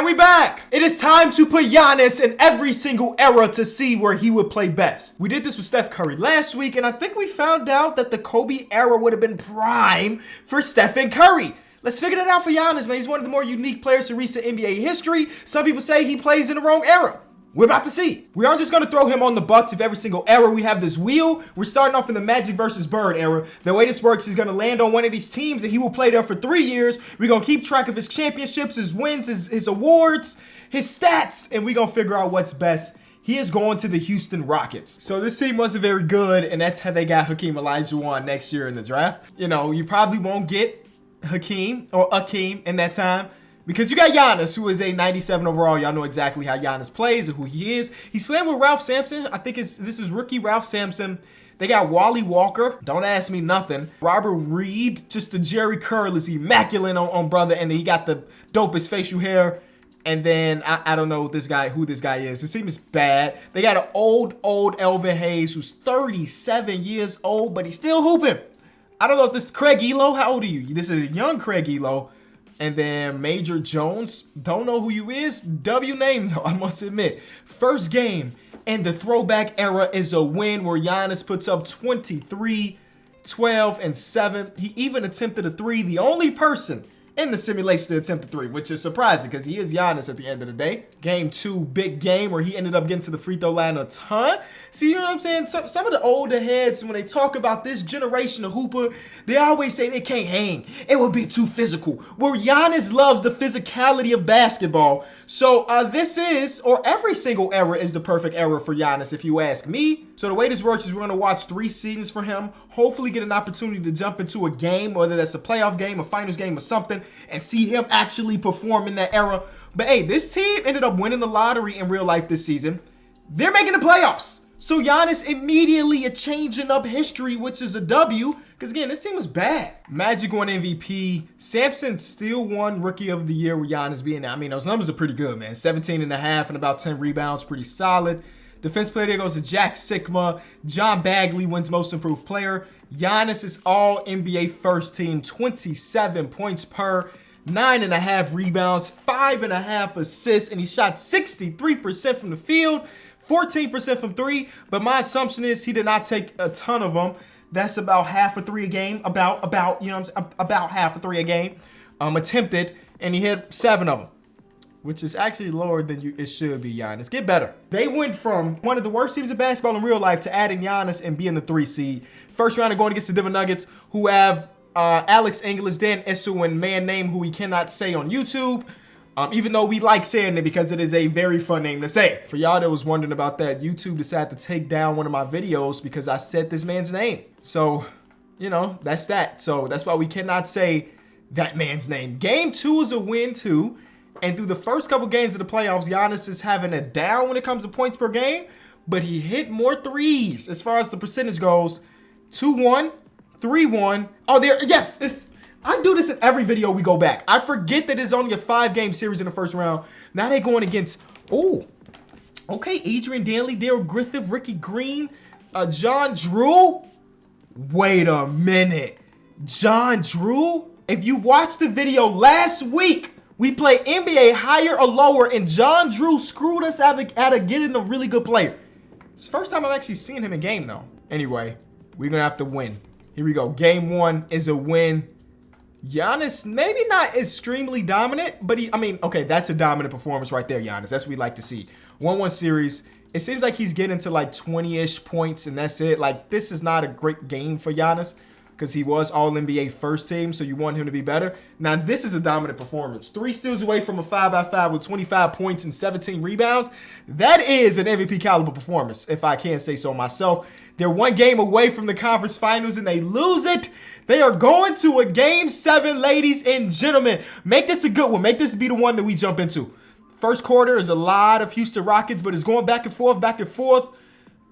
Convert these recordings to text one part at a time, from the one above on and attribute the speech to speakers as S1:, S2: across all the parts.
S1: And we back! It is time to put Giannis in every single era to see where he would play best. We did this with Steph Curry last week, and I think we found out that the Kobe era would have been prime for Stephen Curry. Let's figure that out for Giannis, man. He's one of the more unique players in recent NBA history. Some people say he plays in the wrong era. We're about to see. We aren't just going to throw him on the Bucks of every single era. We have this wheel. We're starting off in the Magic versus Bird era. The way this works, he's going to land on one of these teams and he will play there for 3 years. We're going to keep track of his championships, his wins, his awards, his stats, and we're going to figure out what's best. He is going to the Houston Rockets. So this team wasn't very good, and that's how they got Hakeem Olajuwon next year in the draft. You know, you probably won't get Hakeem or Akeem in that time, because you got Giannis, who is a 97 overall. Y'all know exactly how Giannis plays and who he is. He's playing with Ralph Sampson. I think this is rookie Ralph Sampson. They got Wally Walker. Don't ask me nothing. Robert Reed, just the Jerry curl is immaculate on brother. And then he got the dopest facial hair. And then I don't know who this guy is. His team is bad. They got an old Elvin Hayes, who's 37 years old, but he's still hooping. I don't know if this is Craig Elo. How old are you? This is a young Craig Elo. And then Major Jones, don't know who you is. W name though, I must admit. First game in the throwback era is a win where Giannis puts up 23, 12, and 7. He even attempted a 3. The only person in the simulation to attempt a 3, which is surprising because he is Giannis at the end of the day. Game 2, big game where he ended up getting to the free throw line a ton. See, you know what I'm saying? Some of the older heads, when they talk about this generation of hooper, they always say they can't hang. It would be too physical. Where Giannis loves the physicality of basketball. So this is, or every single era is the perfect era for Giannis, if you ask me. So the way this works is we're going to watch 3 seasons for him, hopefully get an opportunity to jump into a game, whether that's a playoff game, a finals game, or something, and see him actually perform in that era. But hey, this team ended up winning the lottery in real life this season. They're making the playoffs. So Giannis immediately changing up history, which is a W, because again, this team was bad. Magic won MVP. Sampson still won Rookie of the Year with Giannis being there. I mean, those numbers are pretty good, man. 17 and a half and about 10 rebounds, pretty solid. Defense player there goes to Jack Sikma. John Bagley wins Most Improved Player. Giannis is all NBA first team, 27 points per, 9.5 rebounds, 5.5 assists, and he shot 63% from the field, 14% from 3. But my assumption is he did not take a ton of them. That's about half a 3 a game, about you know what I'm saying, about half a 3 a game attempted, and he hit 7 of them, which is actually lower than it should be. Giannis, get better. They went from one of the worst teams of basketball in real life to adding Giannis and being the 3 seed. First round of going against the Denver Nuggets, who have Alex English, Dan Issou, and man name who we cannot say on YouTube. Even though we like saying it because it is a very fun name to say. For y'all that was wondering about that, YouTube decided to take down one of my videos because I said this man's name. So, you know, that's that. So that's why we cannot say that man's name. Game 2 is a win too. And through the first couple games of the playoffs, Giannis is having a down when it comes to points per game, but he hit more threes as far as the percentage goes. 2-1, 3-1. Oh, there, yes, I do this in every video we go back. I forget that it's only a 5-game series in the first round. Now they're going against, okay, Adrian Danley, Daryl Griffith, Ricky Green, John Drew. Wait a minute. John Drew? If you watched the video last week, we played NBA higher or lower, and John Drew screwed us out of getting a really good player. It's the first time I've actually seen him in game, though. Anyway, we're going to have to win. Here we go. Game 1 is a win. Giannis, maybe not extremely dominant, but okay, that's a dominant performance right there, Giannis. That's what we like to see. 1-1 series. It seems like he's getting to like 20-ish points, and that's it. Like, this is not a great game for Giannis because he was all-NBA first team, so you want him to be better. Now, this is a dominant performance. 3 steals away from a 5x5 with 25 points and 17 rebounds. That is an MVP caliber performance, if I can say so myself. They're 1 game away from the conference finals, and they lose it. They are going to a game 7, ladies and gentlemen. Make this a good one. Make this be the one that we jump into. First quarter is a lot of Houston Rockets, but it's going back and forth, back and forth.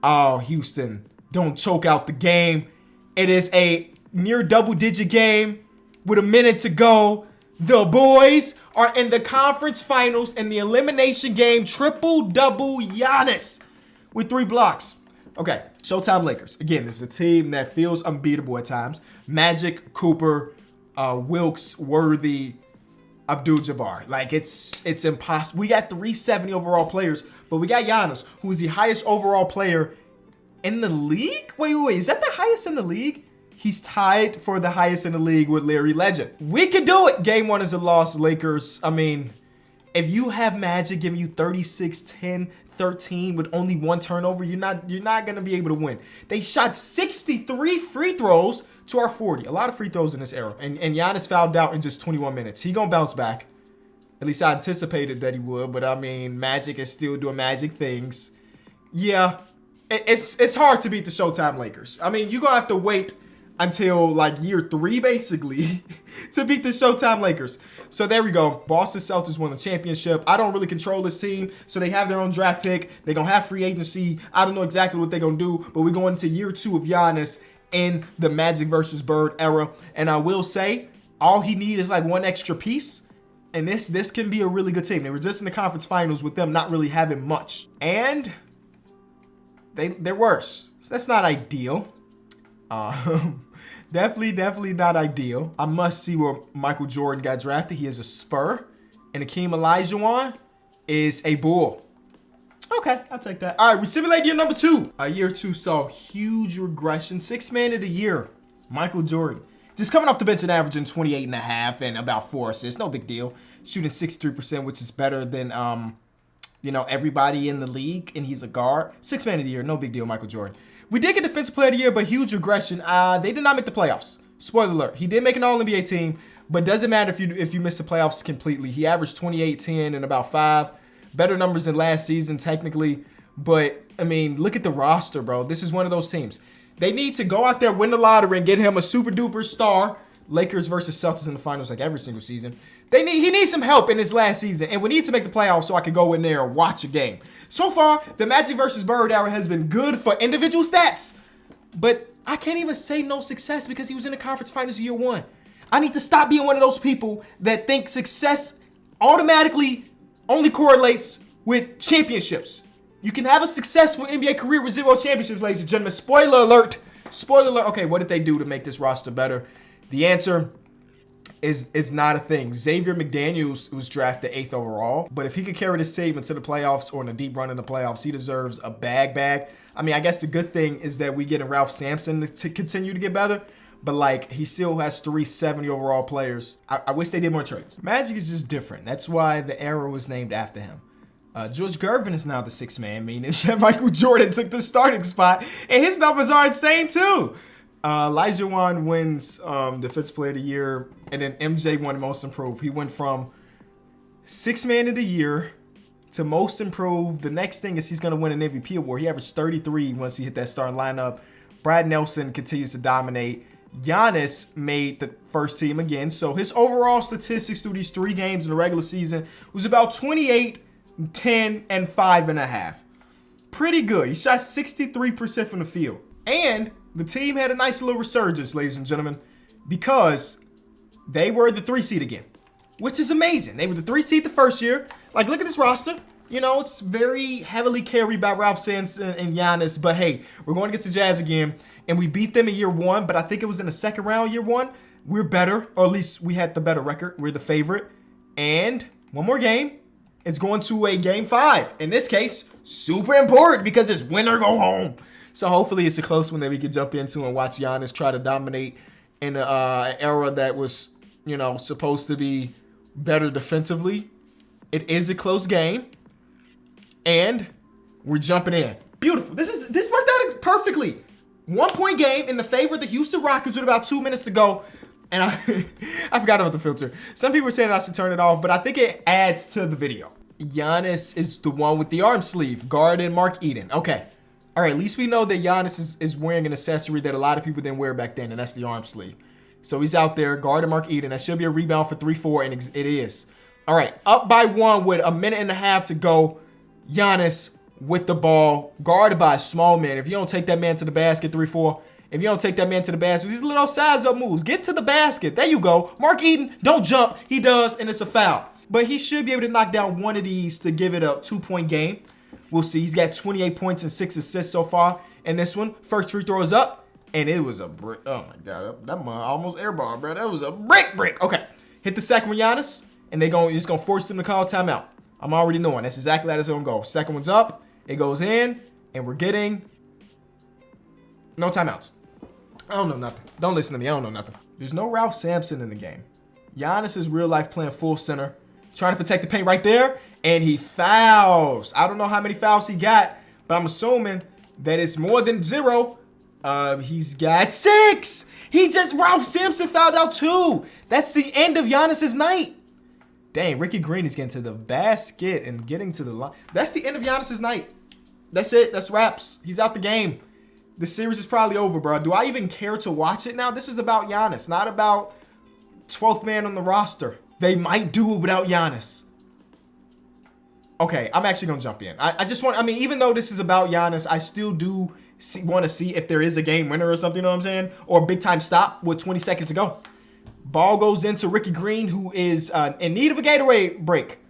S1: Oh, Houston, don't choke out the game. It is a near double-digit game with a minute to go. The boys are in the conference finals in the elimination game. Triple-double Giannis with 3 blocks. Okay, Showtime Lakers. Again, this is a team that feels unbeatable at times. Magic, Cooper, Wilkes, Worthy, Abdul-Jabbar. Like, it's impossible. We got 370 overall players, but we got Giannis, who is the highest overall player in the league? Wait. Is that the highest in the league? He's tied for the highest in the league with Larry Legend. We could do it. Game 1 is a loss, Lakers. I mean, if you have Magic giving you 36, 10, 13 with only 1 turnover, you're not going to be able to win. They shot 63 free throws to our 40. A lot of free throws in this era. And Giannis fouled out in just 21 minutes. He going to bounce back. At least I anticipated that he would. But, I mean, Magic is still doing Magic things. Yeah, it's hard to beat the Showtime Lakers. I mean, you're going to have to wait until like year 3, basically, to beat the Showtime Lakers. So there we go. Boston Celtics won the championship. I don't really control this team, so they have their own draft pick. They're going to have free agency. I don't know exactly what they're going to do, but we're going into year 2 of Giannis in the Magic versus Bird era. And I will say, all he needs is like 1 extra piece, and this can be a really good team. They were just in the conference finals with them not really having much. And they're worse. So that's not ideal. Definitely not ideal. I must see where Michael Jordan got drafted. He is a Spur. And Akeem Olajuwon is a Bull. Okay, I'll take that. All right, we simulate year number 2. Year 2 saw huge regression. 6th man of the year, Michael Jordan. Just coming off the bench and averaging 28.5 and about 4 assists. No big deal. Shooting 63%, which is better than everybody in the league. And he's a guard. 6th man of the year, no big deal, Michael Jordan. We did get Defensive Player of the Year, but huge regression. They did not make the playoffs. Spoiler alert. He did make an All-NBA team, but doesn't matter if you miss the playoffs completely. He averaged 28, 10, and about 5. Better numbers than last season, technically. But, I mean, look at the roster, bro. This is one of those teams. They need to go out there, win the lottery, and get him a super-duper star. Lakers versus Celtics in the finals like every single season. He needs some help in his last season, and we need to make the playoffs so I can go in there and watch a game. So far, the Magic versus Bird era has been good for individual stats, but I can't even say no success because he was in the conference finals year 1. I need to stop being one of those people that think success automatically only correlates with championships. You can have a successful NBA career with 0 championships, ladies and gentlemen. Spoiler alert. Spoiler alert. Okay, what did they do to make this roster better? The answer is not a thing. Xavier McDaniels was drafted 8th overall, but if he could carry this team into the playoffs or in a deep run in the playoffs, he deserves a bag. I mean, I guess the good thing is that we getting Ralph Sampson to continue to get better, but like he still has 370 overall players. I wish they did more trades. Magic is just different. That's why the era was named after him. George Gervin is now the 6th man, meaning that Michael Jordan took the starting spot, and his numbers are insane too. Olajuwon wins Defensive Player of the Year, and then MJ won Most Improved. He went from 6th man of the year to Most Improved. The next thing is he's going to win an MVP award. He averaged 33 once he hit that starting lineup. Brad Nelson continues to dominate. Giannis made the first team again. So his overall statistics through these 3 games in the regular season was about 28, 10, and 5.5. Pretty good. He shot 63% from the field. And the team had a nice little resurgence, ladies and gentlemen, because they were the 3 seed again, which is amazing. They were the 3 seed the first year. Like, look at this roster. You know, it's very heavily carried by Ralph Sampson and Giannis. But, hey, we're going against the Jazz again, and we beat them in year 1, but I think it was in the second round year 1. We're better, or at least we had the better record. We're the favorite. And one more game. It's going to a game 5. In this case, super important because it's win or go home. So hopefully it's a close one that we can jump into and watch Giannis try to dominate in an era that was, supposed to be better defensively. It is a close game, and we're jumping in. Beautiful. This worked out perfectly. 1-point game in the favor of the Houston Rockets with about 2 minutes to go. And I forgot about the filter. Some people are saying I should turn it off, but I think it adds to the video. Giannis is the one with the arm sleeve, guarding Mark Eden. Okay. All right, at least we know that Giannis is wearing an accessory that a lot of people didn't wear back then, and that's the arm sleeve. So he's out there guarding Mark Eden. That should be a rebound for 3-4, and it is. All right, up by 1 with a minute and a half to go. Giannis with the ball, guarded by a small man. If you don't take that man to the basket, 3-4. If you don't take that man to the basket, these little size-up moves. Get to the basket. There you go. Mark Eden, don't jump. He does, and it's a foul. But he should be able to knock down one of these to give it a 2-point game. We'll see. He's got 28 points and 6 assists so far in this one. First free throw is up, and it was a brick. Oh, my God. That almost airball, bro. That was a brick. Okay. Hit the second one, Giannis. and it's gonna force them to call timeout. I'm already knowing that's exactly how it's gonna go. Second one's up, it goes in, and we're getting no timeouts. I don't know nothing. Don't listen to me. I don't know nothing. There's no Ralph Sampson in the game. Giannis is real life playing full center, trying to protect the paint right there, and he fouls. I don't know how many fouls he got, but I'm assuming that it's more than 0. He's got 6. Ralph Sampson fouled out 2. That's the end of Giannis's night. Dang, Ricky Green is getting to the basket and getting to the line. That's the end of Giannis's night. That's it. That's wraps. He's out the game. The series is probably over, bro. Do I even care to watch it now? This is about Giannis, not about 12th man on the roster. They might do it without Giannis. Okay, I'm actually going to jump in. Even though this is about Giannis, I still do want to see if there is a game winner or something, you know what I'm saying? Or a big time stop with 20 seconds to go. Ball goes into Ricky Green, who is in need of a Gatorade break.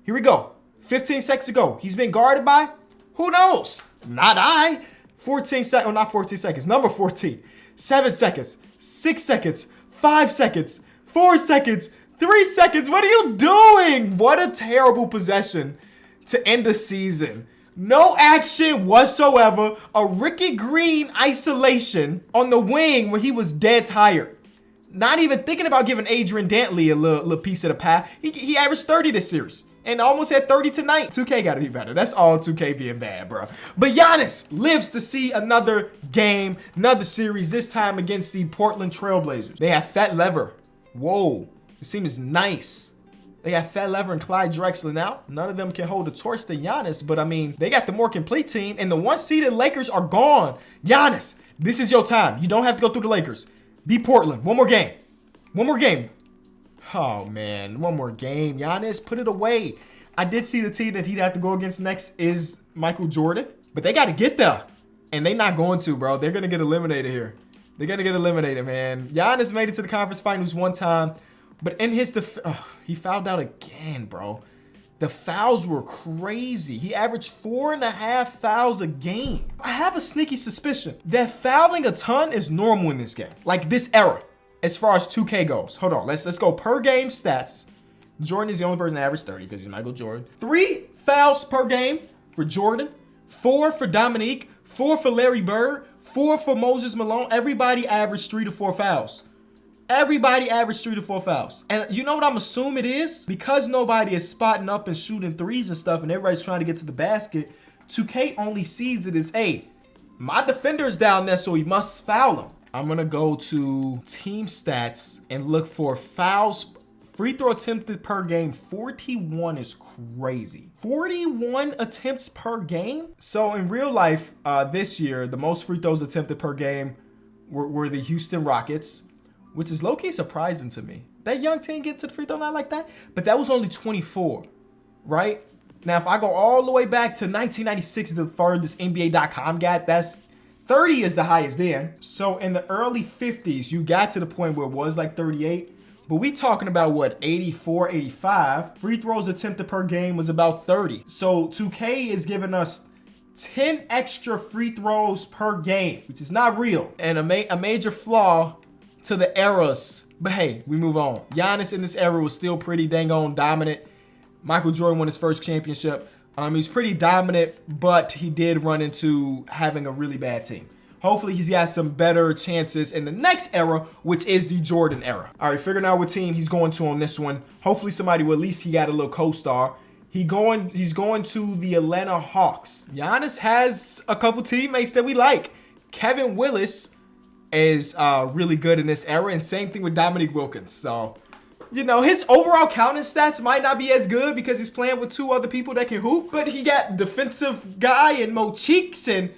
S1: Here we go. 15 seconds to go. He's been guarded by? Who knows? Not I. 14 seconds, not 14 seconds, number 14. 7 seconds, 6 seconds, 5 seconds, 4 seconds, 3 seconds. What are you doing? What a terrible possession to end the season. No action whatsoever. A Ricky Green isolation on the wing where he was dead tired. Not even thinking about giving Adrian Dantley a little piece of the pie. He averaged 30 this series and almost had 30 tonight. 2K got to be better. That's all 2K being bad, bro. But Giannis lives to see another game, another series, this time against the Portland Trailblazers. They have Fat Lever. Whoa, this team is nice. They got Fat Lever and Clyde Drexler now. None of them can hold a torch to Giannis, but I mean, they got the more complete team, and the 1-seeded Lakers are gone. Giannis, this is your time. You don't have to go through the Lakers. Beat Portland. One more game. One more game. Oh, man. One more game. Giannis, put it away. I did see the team that he'd have to go against next is Michael Jordan, but they got to get there, and they not going to, bro. They're going to get eliminated here. They're going to get eliminated, man. Giannis made it to the conference finals one time, but in his he fouled out again, bro. The fouls were crazy. He averaged 4.5 fouls a game. I have a sneaky suspicion that fouling a ton is normal in this game, like this era, as far as 2K goes. Hold on, let's go per game stats. Jordan is the only person that averaged 30 because he's Michael Jordan. 3 fouls per game for Jordan, 4 for Dominique, 4 for Larry Bird, 4 for Moses Malone. Everybody averaged 3 to 4 fouls. Everybody averaged 3 to 4 fouls. And you know what I'm assuming it is? Because nobody is spotting up and shooting threes and stuff and everybody's trying to get to the basket, 2K only sees it as, hey, my defender's down there, so he must foul him. I'm going to go to team stats and look for fouls. Free throw attempted per game, 41 is crazy. 41 attempts per game? So in real life, this year, the most free throws attempted per game were the Houston Rockets, which is low-key surprising to me. That young team get to the free throw line like that? But that was only 24, right? Now, if I go all the way back to 1996, the furthest NBA.com got, that's 30 is the highest then. So in the early 50s, you got to the point where it was like 38. But we talking about what, 84, 85. Free throws attempted per game was about 30. So 2K is giving us 10 extra free throws per game, which is not real. And a major flaw to the eras. But hey, we move on. Giannis in this era was still pretty dang on dominant. Michael Jordan won his first championship. He was pretty dominant, but he did run into having a really bad team. Hopefully he's got some better chances in the next era, which is the Jordan era. All right, figuring out what team he's going to on this one. Hopefully somebody will at least he got a little co-star. He's going to the Atlanta Hawks. Giannis has a couple teammates that we like. Kevin Willis is really good in this era, and same thing with Dominique Wilkins. So, you know, his overall counting stats might not be as good because he's playing with 2 other people that can hoop, but he got defensive guy and Mo Cheeks and,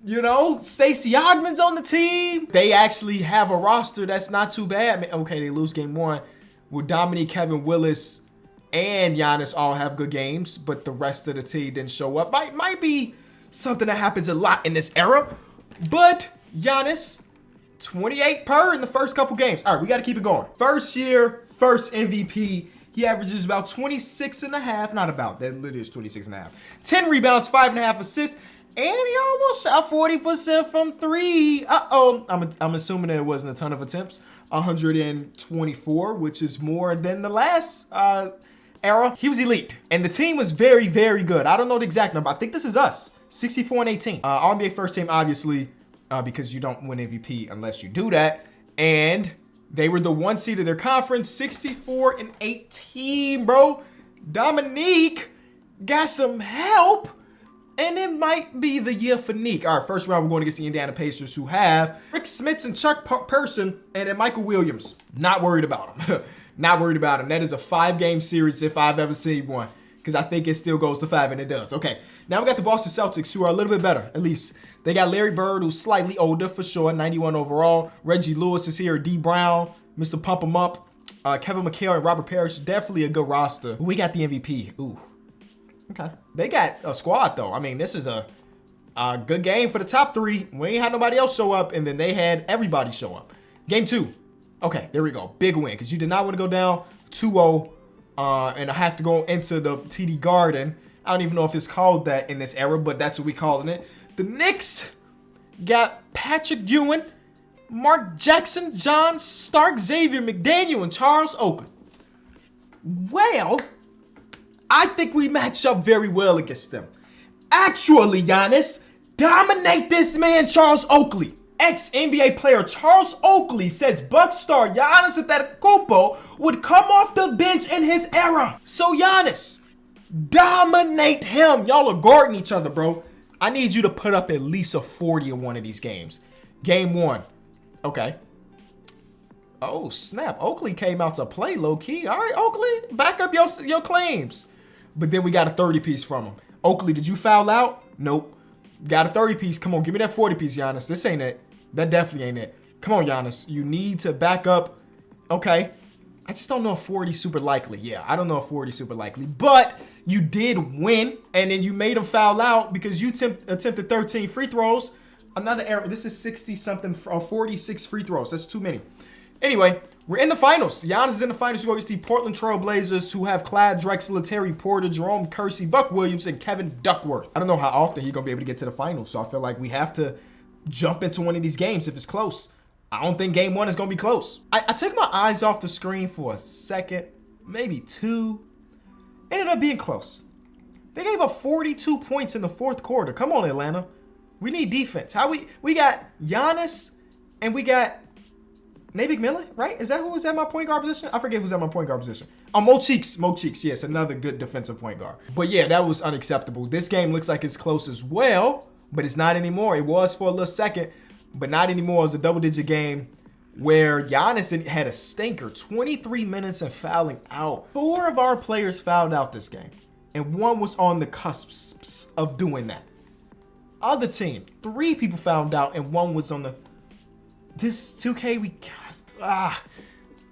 S1: you know, Stacey Ogman's on the team. They actually have a roster that's not too bad. Okay, they lose game 1 with Dominique, Kevin Willis, and Giannis all have good games, but the rest of the team didn't show up. Might be something that happens a lot in this era, but Giannis, 28 per in the first couple games. All right, we got to keep it going. First year, first MVP. He averages about 26 and a half. Not about, that literally is 26 and a half. 10 rebounds, 5.5 assists, and he almost shot 40% from 3. Uh-oh. I'm assuming that it wasn't a ton of attempts. 124, which is more than the last era, he was elite. And the team was very, very good. I don't know the exact number. I think this is us. 64 and 18. All-NBA first team, obviously, because you don't win MVP unless you do that. And they were the 1 seed of their conference, 64 and 18, bro. Dominique got some help, and it might be the year for Neek. All right, first round, we're going against the Indiana Pacers, who have Rick Smits and Chuck Person and then Michael Williams. Not worried about him. Not worried about him. That is a 5-game series if I've ever seen one, because I think it still goes to 5, and it does. Okay, now we got the Boston Celtics, who are a little bit better, at least. They got Larry Bird, who's slightly older for sure, 91 overall. Reggie Lewis is here, D. Brown, Mr. Pump 'em Up. Kevin McHale and Robert Parrish, definitely a good roster. We got the MVP. Ooh. Okay. They got a squad, though. I mean, this is a good game for the top 3. We ain't had nobody else show up, and then they had everybody show up. Game 2. Okay, there we go. Big win, because you did not want to go down 2-0 and I have to go into the TD Garden. I don't even know if it's called that in this era, but that's what we calling it. The Knicks got Patrick Ewing, Mark Jackson, John Stark, Xavier McDaniel, and Charles Oakley. Well, I think we match up very well against them. Actually, Giannis, dominate this man, Charles Oakley. Ex-NBA player Charles Oakley says Bucks star Giannis Antetokounmpo would come off the bench in his era. So Giannis, dominate him. Y'all are guarding each other, bro. I need you to put up at least a 40 in one of these games. Game 1. Okay. Oh, snap. Oakley came out to play low-key. All right, Oakley, back up your claims. But then we got a 30-piece from him. Oakley, did you foul out? Nope. Got a 30-piece. Come on, give me that 40-piece, Giannis. This ain't it. That definitely ain't it. Come on, Giannis. You need to back up. Okay. I just don't know if 40 super likely. Yeah, I don't know if 40 super likely. But you did win, and then you made him foul out because you attempted 13 free throws. Another error. This is 60-something, 46 free throws. That's too many. Anyway, we're in the finals. Giannis is in the finals. You go against the Portland Trail Blazers, who have Clyde Drexler, Terry Porter, Jerome Kersey, Buck Williams, and Kevin Duckworth. I don't know how often he's going to be able to get to the finals, so I feel like we have to jump into one of these games if it's close. I don't think game 1 is going to be close. I took my eyes off the screen for a second, maybe 2. Ended up being close. They gave up 42 points in the 4th quarter. Come on, Atlanta. We need defense. We got Giannis and we got Nate McMillan, right? Is that who was at my point guard position? I forget who's at my point guard position. Oh, Mo Cheeks, yes, another good defensive point guard. But yeah, that was unacceptable. This game looks like it's close as well, but it's not anymore. It was for a little second, but not anymore. It was a double-digit game where Giannis had a stinker, 23 minutes and fouling out. 4 of our players fouled out this game, and 1 was on the cusp of doing that. Other team, 3 people fouled out, and 1 was on the... This 2K, we cast...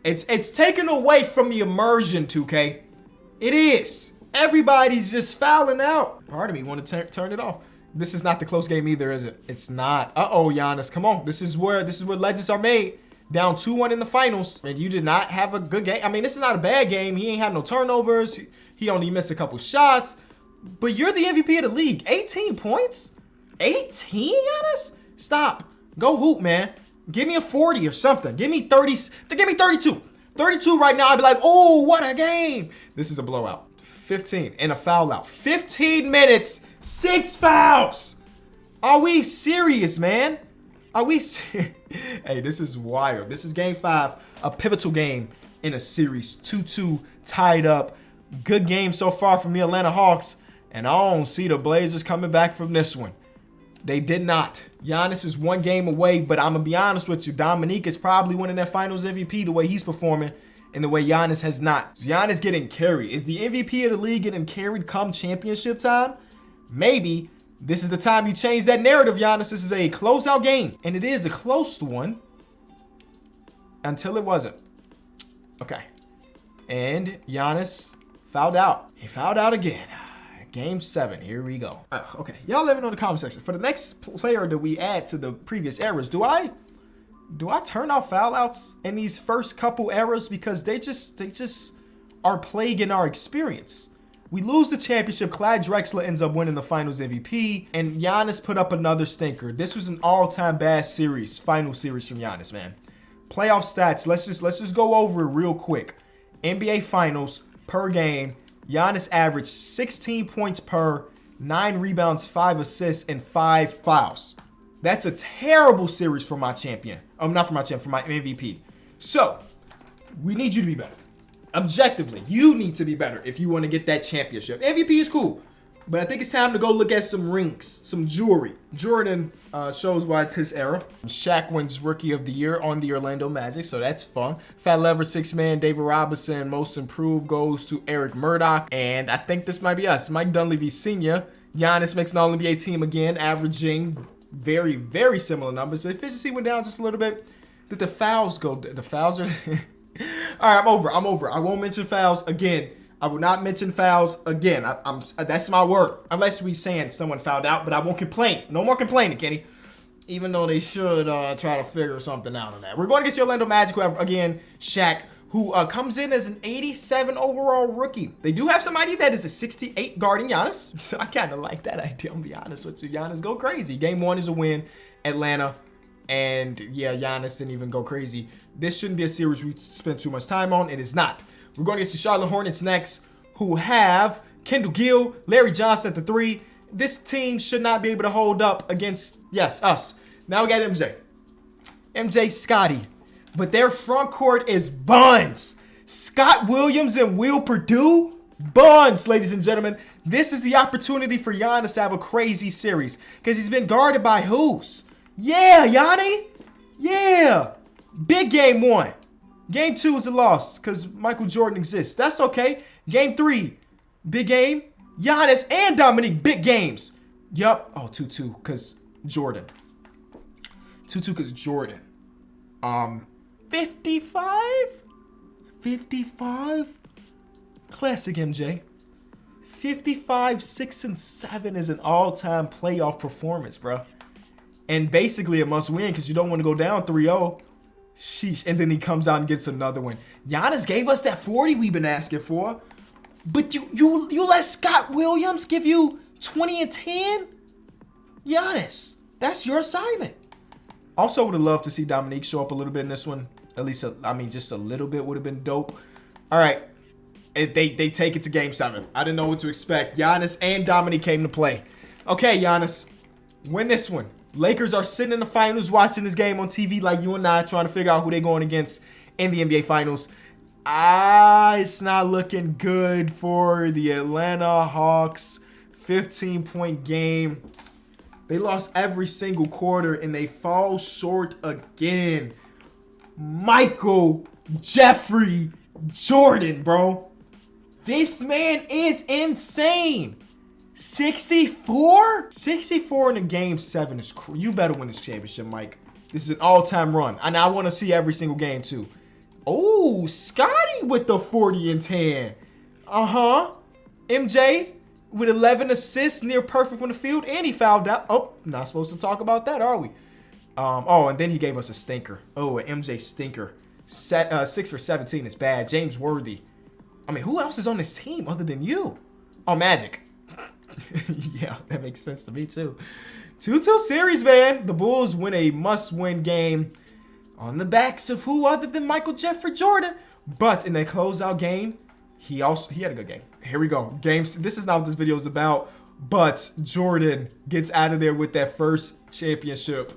S1: It's taken away from the immersion, 2K. It is. Everybody's just fouling out. Part of me want to turn it off. This is not the close game either, is it? It's not. Uh-oh, Giannis, come on. This is where legends are made. Down 2-1 in the finals, and you did not have a good game. I mean, this is not a bad game. He ain't had no turnovers. He only missed a couple shots. But you're the MVP of the league. 18 points? 18, Giannis? Stop. Go hoop, man. Give me a 40 or something. Give me 30. Give me 32. 32 right now. I'd be like, oh, what a game. This is a blowout. 15 and a foul out. 15 minutes, 6 fouls. Are we serious, man? Are we serious? Hey, this is wild. This is game 5, a pivotal game in a series. 2-2 tied up. Good game so far from the Atlanta Hawks. And I don't see the Blazers coming back from this one. They did not. Giannis is 1 game away, but I'm going to be honest with you. Dominique is probably winning that finals MVP the way he's performing and the way Giannis has not. So Giannis getting carried. Is the MVP of the league getting carried come championship time? Maybe. This is the time you change that narrative, Giannis. This is a closeout game, and it is a close one until it wasn't. Okay. And Giannis fouled out. He fouled out again. Game 7. Here we go. Okay. Y'all let me know in the comment section. For the next player that we add to the previous eras, do I turn off foul outs in these first couple eras? Because they just are plaguing our experience. We lose the championship. Clyde Drexler ends up winning the finals MVP. And Giannis put up another stinker. This was an all-time bad series. Final series from Giannis, man. Playoff stats. Let's just go over it real quick. NBA Finals. per game. Giannis averaged 16 points per, 9 rebounds, 5 assists, and 5 fouls. That's a terrible series for my champion. Not for my champion, for my MVP. So, we need you to be better. Objectively, you need to be better if you want to get that championship. MVP is cool, but I think it's time to go look at some rings, some jewelry. Jordan shows why it's his era. Shaq wins Rookie of the Year on the Orlando Magic, so that's fun. Fat Lever, 6-man, David Robinson, Most Improved goes to Eric Murdoch, and I think this might be us. Mike Dunleavy Sr. Giannis makes an All-NBA team again, averaging very, very similar numbers. The efficiency went down just a little bit. Did the fouls go? The fouls are... All right, I'm over. I won't mention fouls again. I will not mention fouls again. That's my word. Unless we saying someone fouled out, but I won't complain. No more complaining, Kenny. Even though they should try to figure something out on that. We're going against the Orlando Magic, who have, again, Shaq, who comes in as an 87 overall rookie. They do have somebody that is a 68 guarding Giannis. So I kind of like that idea, I'm gonna be honest with you. Giannis go crazy. Game 1 is a win. Atlanta. And yeah, Giannis didn't even go crazy. This shouldn't be a series we spend too much time on. It is not. We're going against the Charlotte Hornets next, who have Kendall Gill, Larry Johnson at the 3. This team should not be able to hold up against, yes, us. Now we got MJ. MJ, Scotty. But their front court is buns. Scott Williams and Will Perdue, buns, ladies and gentlemen. This is the opportunity for Giannis to have a crazy series because he's been guarded by who's? Yeah, Yanni. Yeah. Big game 1. Game 2 is a loss because Michael Jordan exists. That's okay. Game 3, big game. Giannis and Dominique, big games. Yup. Oh, 2-2 because Jordan. 2-2 because Jordan. 55? 55? Classic MJ. 55, 6, and 7 is an all-time playoff performance, bro. And basically a must win because you don't want to go down 3-0. Sheesh. And then he comes out and gets another one. Giannis gave us that 40 we've been asking for. But you let Scott Williams give you 20 and 10? Giannis, that's your assignment. Also would have loved to see Dominique show up a little bit in this one. At least, just a little bit would have been dope. All right. They take it to game 7. I didn't know what to expect. Giannis and Dominique came to play. Okay, Giannis, win this one. Lakers are sitting in the finals watching this game on TV like you and I, trying to figure out who they're going against in the NBA Finals. It's not looking good for the Atlanta Hawks. 15-point game. They lost every single quarter, and they fall short again. Michael Jeffrey Jordan, bro. This man is insane. 64? 64 in a game 7 is you better win this championship, Mike. This is an all-time run. And I want to see every single game, too. Oh, Scotty with the 40 and 10. MJ with 11 assists, near perfect from the field, and he fouled out. Oh, not supposed to talk about that, are we? And then he gave us a stinker. Oh, an MJ stinker. 6 for 17 is bad. James Worthy. I mean, who else is on this team other than you? Oh, Magic. Yeah, that makes sense to me, too. 2-2 series, man. The Bulls win a must-win game on the backs of who other than Michael Jeffrey Jordan. But in that closeout game, he had a good game. Here we go. Games. This is not what this video is about, but Jordan gets out of there with that first championship.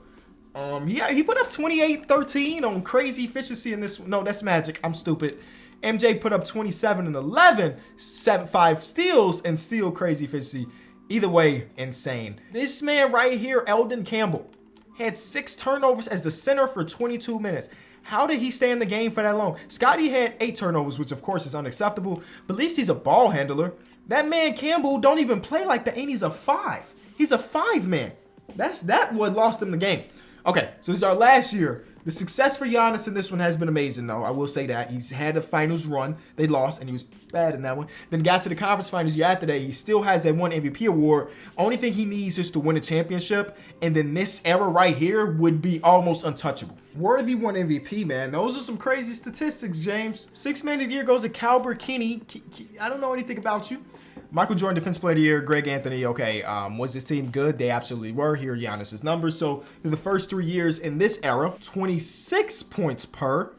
S1: He put up 28-13 on crazy efficiency in this. No, that's Magic. I'm stupid. MJ put up 27 and 11, 5 steals, and still crazy efficiency. Either way, insane. This man right here, Eldon Campbell, had 6 turnovers as the center for 22 minutes. How did he stay in the game for that long? Scotty had 8 turnovers, which of course is unacceptable, but at least he's a ball handler. That man Campbell don't even play like that, and he's a 5. He's a 5-man. That what lost him the game. Okay, so this is our last year. The success for Giannis in this one has been amazing, though. I will say that. He's had a finals run. They lost, and he was bad in that one. Then got to the conference finals year after that. He still has that 1 MVP award. Only thing he needs is to win a championship, and then this era right here would be almost untouchable. Worthy 1 MVP, man. Those are some crazy statistics, James. 6-man of the year goes to Calbert Kinney. I don't know anything about you. Michael Jordan, Defensive Player of the Year. Greg Anthony, okay. Was this team good? They absolutely were. Here are Giannis's numbers. So, through the first 3 years in this era, 26 points per,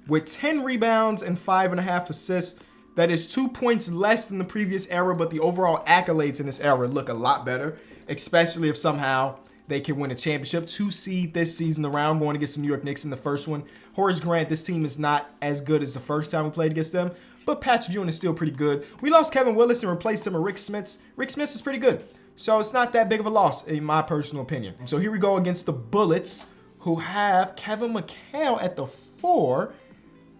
S1: with 10 rebounds and 5.5 assists. That is 2 points less than the previous era, but the overall accolades in this era look a lot better, especially if somehow they can win a championship. 2 seed this season around, going against the New York Knicks in the first one. Horace Grant, this team is not as good as the first time we played against them, but Patrick Ewing is still pretty good. We lost Kevin Willis and replaced him with Rick Smits. Rick Smits is pretty good, so it's not that big of a loss in my personal opinion. So here we go against the Bullets, who have Kevin McHale at the 4.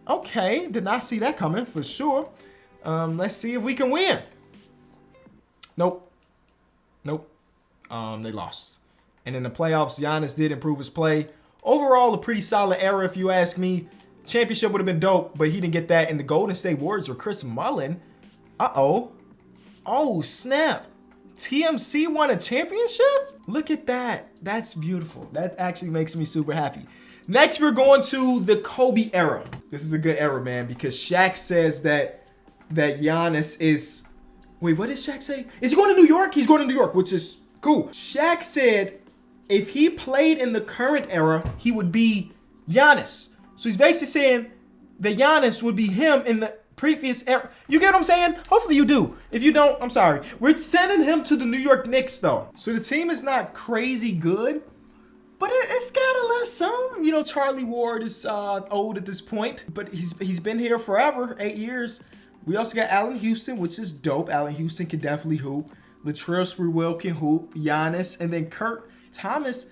S1: Okay, did not see that coming for sure. Let's see if we can win. Nope. They lost. And in the playoffs, Giannis did improve his play. Overall, a pretty solid era, if you ask me. Championship would have been dope, but he didn't get that. And the Golden State Warriors were Chris Mullin. Uh-oh. Oh, snap. TMC won a championship? Look at that. That's beautiful. That actually makes me super happy. Next, we're going to the Kobe era. This is a good era, man, because Shaq says that Giannis is... Wait, what did Shaq say? Is he going to New York? He's going to New York, which is cool. Shaq said if he played in the current era, he would be Giannis. So he's basically saying that Giannis would be him in the previous era. You get what I'm saying? Hopefully you do. If you don't, I'm sorry. We're sending him to the New York Knicks, though. So the team is not crazy good, but it's got a little something. You know, Charlie Ward is old at this point, but he's been here forever, 8 years. We also got Allen Houston, which is dope. Allen Houston can definitely hoop. Latrell Sprewell can hoop. Giannis, and then Kurt Thomas.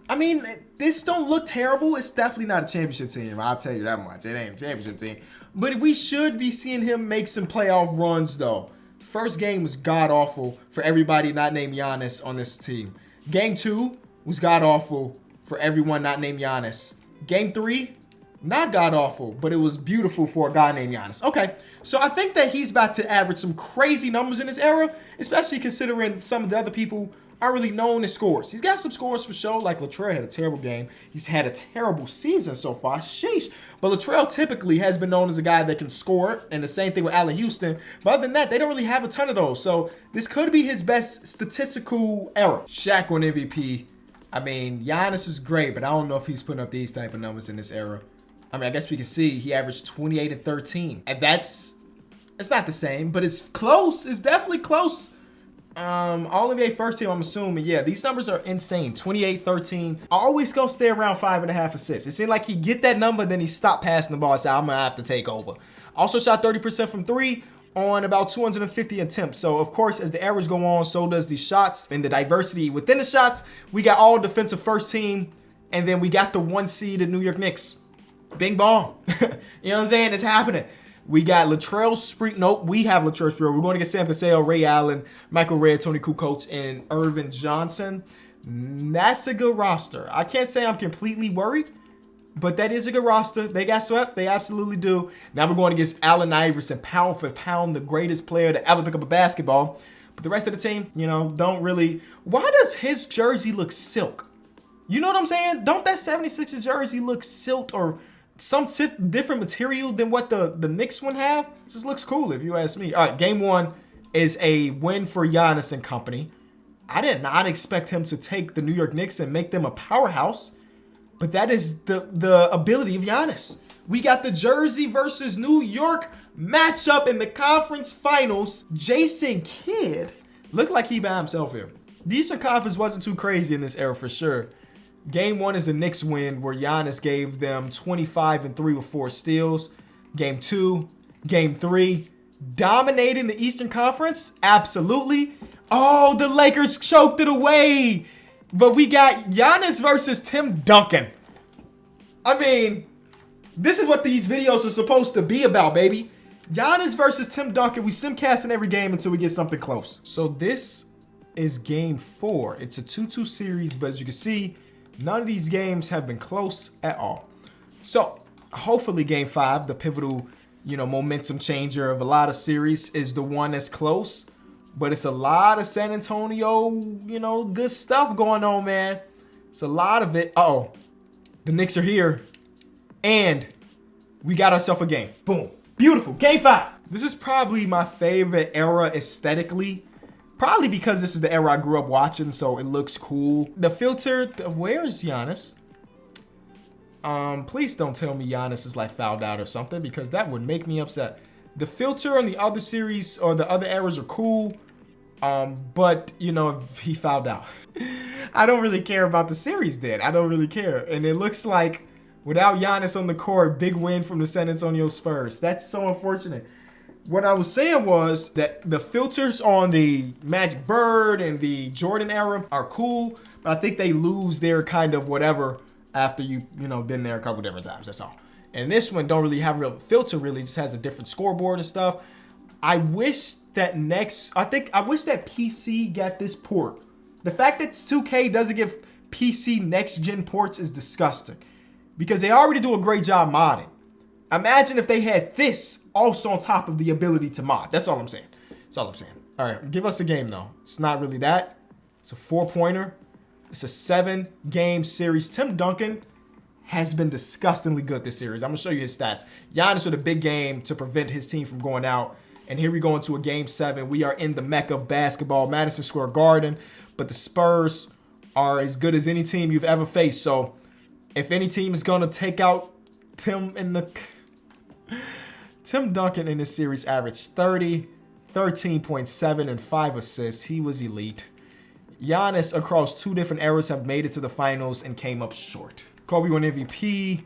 S1: I mean, this don't look terrible. It's definitely not a championship team. I'll tell you that much. It ain't a championship team. But we should be seeing him make some playoff runs, though. First game was god-awful for everybody not named Giannis on this team. Game 2 was god-awful for everyone not named Giannis. Game 3, not god-awful, but it was beautiful for a guy named Giannis. Okay, so I think that he's about to average some crazy numbers in this era, especially considering some of the other people aren't really known as scores. He's got some scores for sure, like Latrell had a terrible game. He's had a terrible season so far. Sheesh. But Latrell typically has been known as a guy that can score, and the same thing with Allen Houston. But other than that, they don't really have a ton of those. So this could be his best statistical era. Shaq won MVP. I mean, Giannis is great, but I don't know if he's putting up these type of numbers in this era. I mean, I guess we can see he averaged 28 and 13. And it's not the same, but it's close. It's definitely close. All NBA first team, I'm assuming. Yeah, these numbers are insane. 28, 13. Always gonna stay around 5.5 assists. It seemed like he get that number, then he stopped passing the ball and said, I'm gonna have to take over. Also shot 30% from 3 on about 250 attempts. So, of course, as the average go on, so does the shots and the diversity within the shots. We got all defensive first team, and then we got the 1 seed in New York Knicks. Bing bong. You know what I'm saying? It's happening. We got Latrell Sprewell. Nope, we have Latrell Sprewell. We're going to get Sam Cassell, Ray Allen, Michael Redd, Tony Kukoc, and Irvin Johnson. That's a good roster. I can't say I'm completely worried, but that is a good roster. They got swept. They absolutely do. Now we're going against Allen Iverson, pound for pound, the greatest player to ever pick up a basketball. But the rest of the team, you know, don't really. Why does his jersey look silk? You know what I'm saying? Don't that 76ers jersey look silk or some different material than what the Knicks one have? This just looks cool if you ask me. All right, game 1 is a win for Giannis and company. I did not expect him to take the New York Knicks and make them a powerhouse, but that is the ability of Giannis. We got the Jersey versus New York matchup in the conference finals. Jason Kidd looked like he by himself here. The Eastern Conference wasn't too crazy in this era for sure. Game 1 is a Knicks win where Giannis gave them 25 and 3 with 4 steals. Game 2, Game 3, dominating the Eastern Conference? Absolutely. Oh, the Lakers choked it away. But we got Giannis versus Tim Duncan. I mean, this is what these videos are supposed to be about, baby. Giannis versus Tim Duncan. We simcast in every game until we get something close. So this is Game 4. It's a 2-2 series, but as you can see, none of these games have been close at all. So hopefully Game 5, the pivotal, momentum changer of a lot of series, is the one that's close. But it's a lot of San Antonio, good stuff going on, man. It's a lot of it. Uh-oh. The Knicks are here. And we got ourselves a game. Boom. Beautiful. Game 5. This is probably my favorite era aesthetically. Probably because this is the era I grew up watching, so it looks cool. The filter, where is Giannis? Please don't tell me Giannis is like fouled out or something, because that would make me upset. The filter on the other series or the other eras are cool. But, you know, he fouled out. I don't really care about the series then. I don't really care. And it looks like without Giannis on the court, big win from the San Antonio Spurs. That's so unfortunate. What I was saying was that the filters on the Magic Bird and the Jordan era are cool, but I think they lose their kind of whatever after you know, been there a couple different times. That's all. And this one don't really have a real filter, really. It just has a different scoreboard and stuff. I wish that I wish that PC got this port. The fact that 2K doesn't give PC next gen ports is disgusting because they already do a great job modding. Imagine if they had this also on top of the ability to mod. That's all I'm saying. That's all I'm saying. All right, give us a game though. It's not really that. It's a 4-pointer. It's a 7-game series. Tim Duncan has been disgustingly good this series. I'm gonna show you his stats. Giannis with a big game to prevent his team from going out. And here we go into a game 7. We are in the mecca of basketball, Madison Square Garden. But the Spurs are as good as any team you've ever faced. So if any team is gonna take out Tim Duncan in this series averaged 30, 13.7, and 5 assists. He was elite. Giannis across 2 different eras have made it to the finals and came up short. Kobe won MVP.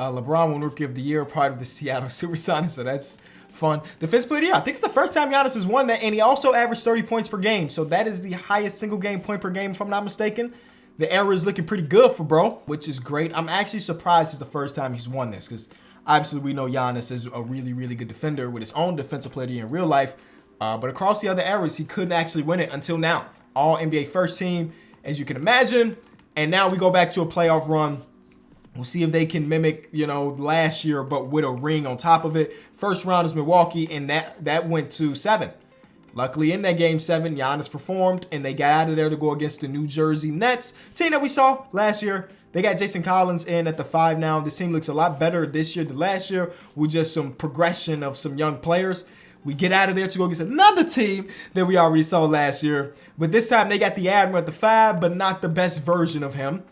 S1: LeBron won Rookie of the Year, part of the Seattle Supersonics, so that's fun. Defensive Player of the Year. I think it's the first time Giannis has won that, and he also averaged 30 points per game. So that is the highest single game point per game, if I'm not mistaken. The era is looking pretty good for bro, which is great. I'm actually surprised it's the first time he's won this because obviously we know Giannis is a really, really good defender with his own Defensive Player of the Year in real life. But across the other eras, he couldn't actually win it until now. All NBA first team, as you can imagine. And now we go back to a playoff run. We'll see if they can mimic, you know, last year, but with a ring on top of it. First round is Milwaukee, and that went to 7. Luckily, in that game 7, Giannis performed, and they got out of there to go against the New Jersey Nets. Team that we saw last year. They got Jason Collins in at the 5 now. This team looks a lot better this year than last year with just some progression of some young players. We get out of there to go against another team that we already saw last year. But this time, they got the Admiral at the 5, but not the best version of him.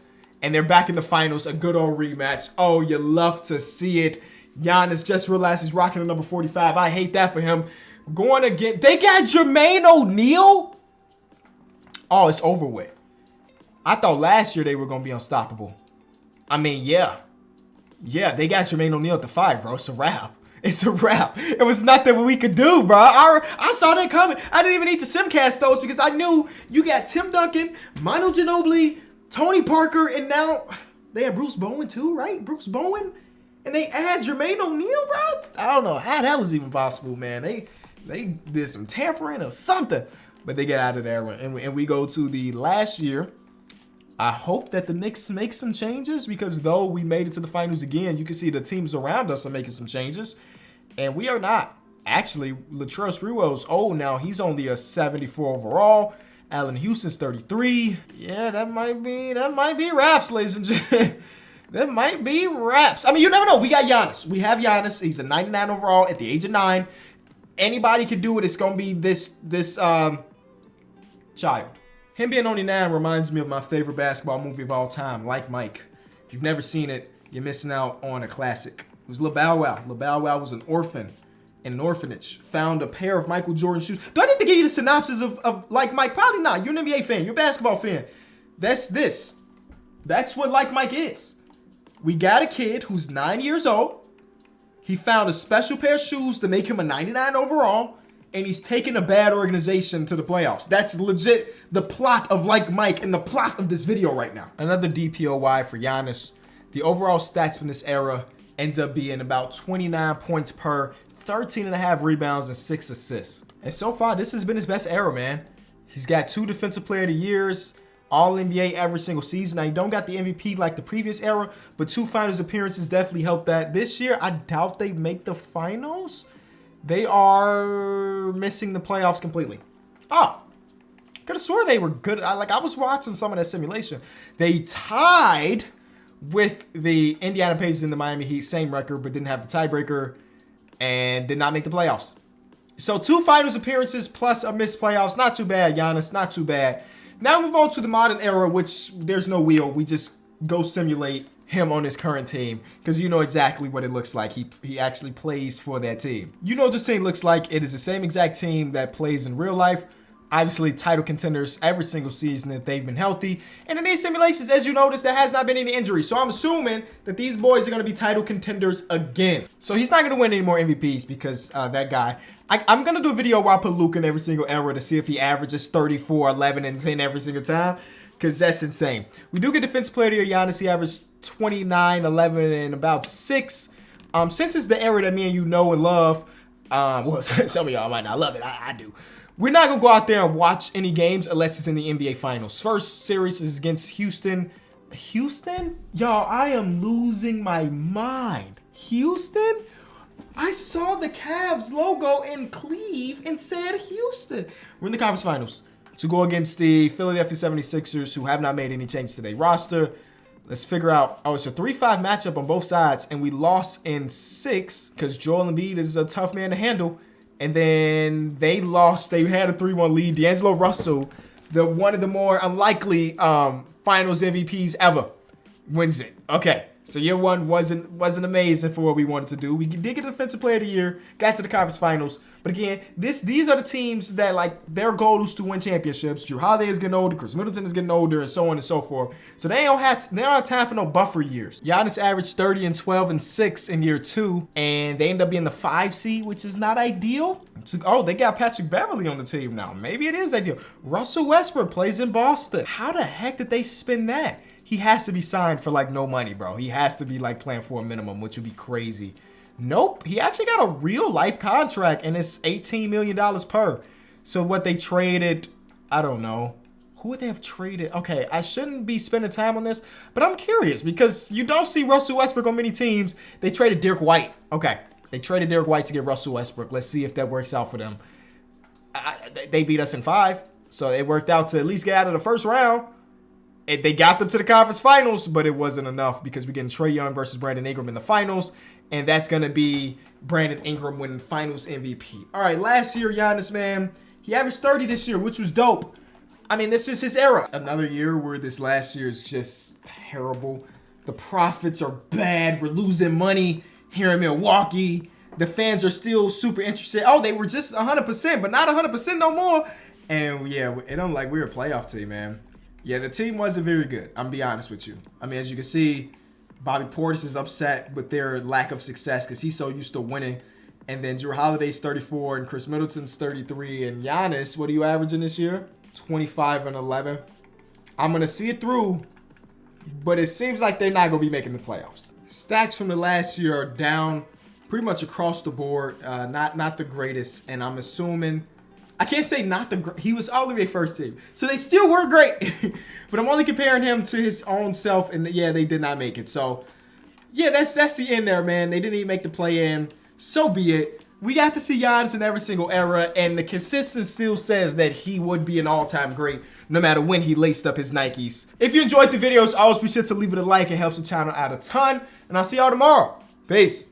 S1: And they're back in the finals, a good old rematch. Oh, you love to see it. Giannis just realized he's rocking the number 45. I hate that for him. Going again. They got Jermaine O'Neal? Oh, it's over with. I thought last year they were going to be unstoppable. I mean, yeah. Yeah, they got Jermaine O'Neal at the 5, bro. It's a wrap. It's a wrap. It was nothing we could do, bro. I saw that coming. I didn't even need to simcast those because I knew you got Tim Duncan, Manu Ginobili, Tony Parker, and now they have Bruce Bowen too, right? Bruce Bowen, and they add Jermaine O'Neal, bro. I don't know how that was even possible, man. They did some tampering or something, but they get out of there, and we go to the last year. I hope that the Knicks make some changes because though we made it to the finals again, you can see the teams around us are making some changes, and we are not. Actually, Latrell Sprewell's old now. He's only a 74 overall. Allen Houston's 33. Yeah, that might be raps, ladies and gentlemen. That might be raps. I mean, you never know. We got Giannis. We have Giannis. He's a 99 overall at the age of 9. Anybody can do it. It's gonna be this child. Him being only 9 reminds me of my favorite basketball movie of all time, Like Mike. If you've never seen it, you're missing out on a classic. It was Lil Bow Wow. Lil Bow Wow was an orphan in an orphanage, found a pair of Michael Jordan shoes. Do I need to give you the synopsis of Like Mike? Probably not. You're an NBA fan. You're a basketball fan. That's this. That's what Like Mike is. We got a kid who's 9 years old. He found a special pair of shoes to make him a 99 overall, and he's taking a bad organization to the playoffs. That's legit the plot of Like Mike and the plot of this video right now. Another DPOY for Giannis. The overall stats from this era ends up being about 29 points per, 13.5 rebounds, and 6 assists. And so far, this has been his best era, man. He's got 2 Defensive Player of the Years, All NBA every single season. Now, he don't got the MVP like the previous era, but 2 finals appearances definitely helped that. This year, I doubt they make the finals. They are missing the playoffs completely. Oh, could have swore they were good. I was watching some of that simulation. They tied with the Indiana Pacers and the Miami Heat, same record, but didn't have the tiebreaker and did not make the playoffs. So 2 finals appearances plus a missed playoffs. Not too bad, Giannis. Not too bad. Now move on to the modern era, which there's no wheel. We just go simulate him on his current team because you know exactly what it looks like. He actually plays for that team. You know what this team looks like. It is the same exact team that plays in real life. Obviously, title contenders every single season that they've been healthy. And in these simulations, as you notice, there has not been any injuries. So I'm assuming that these boys are going to be title contenders again. So he's not going to win any more MVPs because that guy. I'm going to do a video where I put Luka in every single era to see if he averages 34, 11, and 10 every single time. Because that's insane. We do get Defensive Player of the Year. Giannis, he averaged 29, 11, and about 6. Since it's the era that me and you know and love, well, some of y'all might not love it. I do. We're not going to go out there and watch any games unless it's in the NBA Finals. First series is against Houston. Houston? Y'all, I am losing my mind. Houston? I saw the Cavs logo in Cleve and said Houston. We're in the conference finals to go against the Philadelphia 76ers, who have not made any changes to their roster. Let's figure out. Oh, it's a 3-5 matchup on both sides, and we lost in 6 because Joel Embiid is a tough man to handle. And then they lost. They had a 3-1 lead. D'Angelo Russell, one of the more unlikely finals MVPs ever, wins it. Okay. So year one wasn't amazing for what we wanted to do. We did get a Defensive Player of the Year, got to the conference finals. But again, these are the teams that, like, their goal is to win championships. Jrue Holiday is getting older, Chris Middleton is getting older, and so on and so forth. So they don't have time for no buffer years. Giannis averaged 30 and 12 and 6 in year 2, and they end up being the 5 seed, which is not ideal. Oh, they got Patrick Beverly on the team now. Maybe it is ideal. Russell Westbrook plays in Boston. How the heck did they spin that? He has to be signed for, like, no money, bro. He has to be, like, playing for a minimum, which would be crazy. Nope. He actually got a real life contract, and it's $18 million per. So what they traded, I don't know. Who would they have traded? Okay, I shouldn't be spending time on this, but I'm curious because you don't see Russell Westbrook on many teams. They traded Derek White. Okay, they traded Derek White to get Russell Westbrook. Let's see if that works out for them. They beat us in 5, so it worked out to at least get out of the first round. They got them to the conference finals, but it wasn't enough because we're getting Trae Young versus Brandon Ingram in the finals, and that's going to be Brandon Ingram winning finals MVP. All right, last year, Giannis, man, he averaged 30 this year, which was dope. I mean, this is his era. Another year where this last year is just terrible. The profits are bad. We're losing money here in Milwaukee. The fans are still super interested. Oh, they were just 100%, but not 100% no more. And, yeah, and I'm like, we're a playoff team, man. Yeah, the team wasn't very good. I'm going to be honest with you. I mean, as you can see, Bobby Portis is upset with their lack of success because he's so used to winning. And then Jrue Holiday's 34 and Chris Middleton's 33. And Giannis, what are you averaging this year? 25 and 11. I'm going to see it through, but it seems like they're not going to be making the playoffs. Stats from the last year are down pretty much across the board. Not the greatest. And I'm assuming... I can't say not the he was all NBA first team. So they still were great. But I'm only comparing him to his own self, and yeah, they did not make it. So yeah, that's the end there, man. They didn't even make the play-in. So be it. We got to see Giannis in every single era, and the consistency still says that he would be an all-time great no matter when he laced up his Nikes. If you enjoyed the videos, always be sure to leave it a like. It helps the channel out a ton. And I'll see y'all tomorrow. Peace.